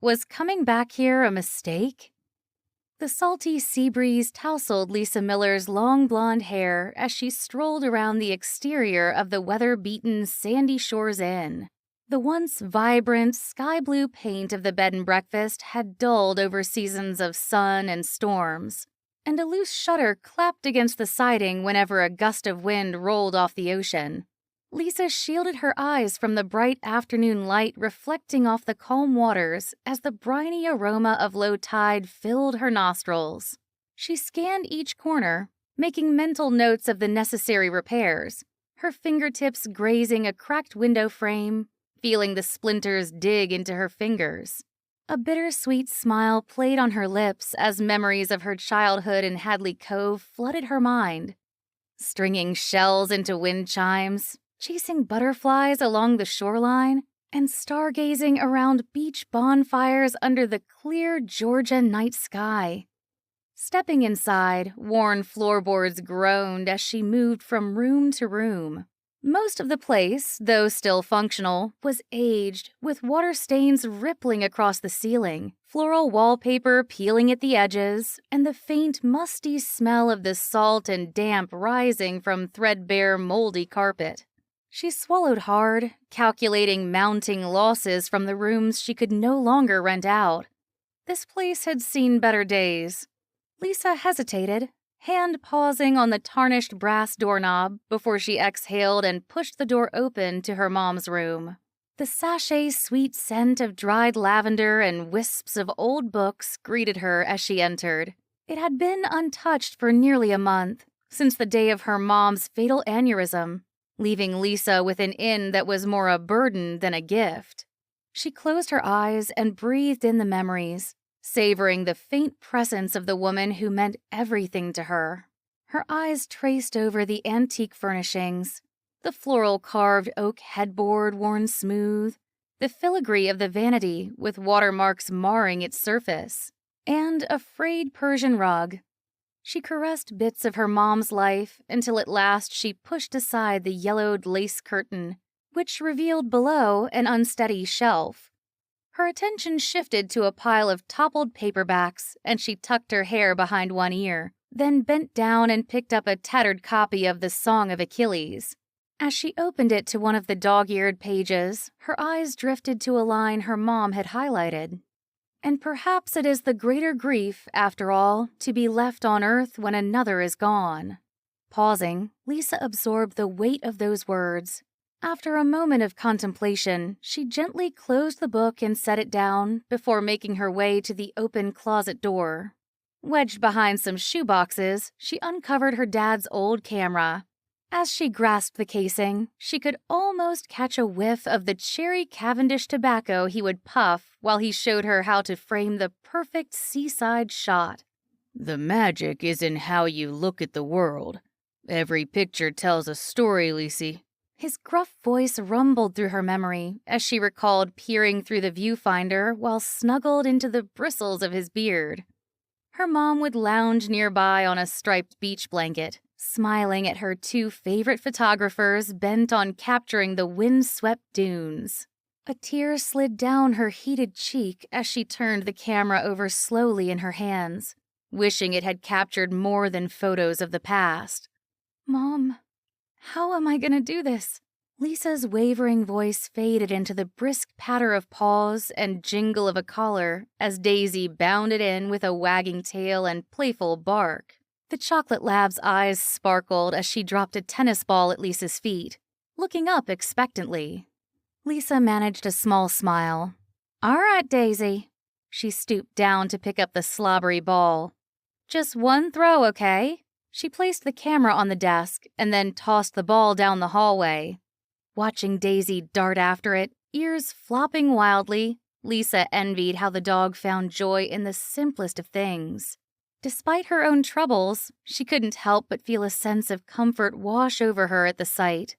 Was coming back here a mistake? The salty sea breeze tousled Lisa Miller's long blonde hair as she strolled around the exterior of the weather-beaten Sandy Shores Inn. The once vibrant sky blue paint of the bed and breakfast had dulled over seasons of sun and storms, and a loose shutter clapped against the siding whenever a gust of wind rolled off the ocean. Lisa shielded her eyes from the bright afternoon light reflecting off the calm waters as the briny aroma of low tide filled her nostrils. She scanned each corner, making mental notes of the necessary repairs, her fingertips grazing a cracked window frame, feeling the splinters dig into her fingers. A bittersweet smile played on her lips as memories of her childhood in Hadley Cove flooded her mind. Stringing shells into wind chimes, chasing butterflies along the shoreline, and stargazing around beach bonfires under the clear Georgia night sky. Stepping inside, worn floorboards groaned as she moved from room to room. Most of the place, though still functional, was aged, with water stains rippling across the ceiling, floral wallpaper peeling at the edges, and the faint, musty smell of the salt and damp rising from threadbare, moldy carpet. She swallowed hard, calculating mounting losses from the rooms she could no longer rent out. This place had seen better days. Lisa hesitated, hand pausing on the tarnished brass doorknob before she exhaled and pushed the door open to her mom's room. The sachet sweet scent of dried lavender and wisps of old books greeted her as she entered. It had been untouched for nearly a month, since the day of her mom's fatal aneurysm, leaving Lisa with an inn that was more a burden than a gift. She closed her eyes and breathed in the memories, savoring the faint presence of the woman who meant everything to her. Her eyes traced over the antique furnishings, the floral carved oak headboard worn smooth, the filigree of the vanity with watermarks marring its surface, and a frayed Persian rug. She caressed bits of her mom's life until at last she pushed aside the yellowed lace curtain, which revealed below an unsteady shelf. Her attention shifted to a pile of toppled paperbacks, and she tucked her hair behind one ear, then bent down and picked up a tattered copy of the Song of Achilles. As she opened it to one of the dog-eared pages, her eyes drifted to a line her mom had highlighted. And perhaps it is the greater grief, after all, to be left on earth when another is gone. Pausing, Lisa absorbed the weight of those words. After a moment of contemplation, she gently closed the book and set it down before making her way to the open closet door. Wedged behind some shoeboxes, she uncovered her dad's old camera. As she grasped the casing, she could almost catch a whiff of the cherry Cavendish tobacco he would puff while he showed her how to frame the perfect seaside shot. "The magic is in how you look at the world. Every picture tells a story, Lisey." His gruff voice rumbled through her memory as she recalled peering through the viewfinder while snuggled into the bristles of his beard. Her mom would lounge nearby on a striped beach blanket, smiling at her two favorite photographers bent on capturing the wind-swept dunes. A tear slid down her heated cheek as she turned the camera over slowly in her hands, wishing it had captured more than photos of the past. "Mom, how am I gonna do this?" Lisa's wavering voice faded into the brisk patter of paws and jingle of a collar as Daisy bounded in with a wagging tail and playful bark. The chocolate lab's eyes sparkled as she dropped a tennis ball at Lisa's feet, looking up expectantly. Lisa managed a small smile. "All right, Daisy." She stooped down to pick up the slobbery ball. "Just one throw, okay?" She placed the camera on the desk and then tossed the ball down the hallway. Watching Daisy dart after it, ears flopping wildly, Lisa envied how the dog found joy in the simplest of things. Despite her own troubles, she couldn't help but feel a sense of comfort wash over her at the sight.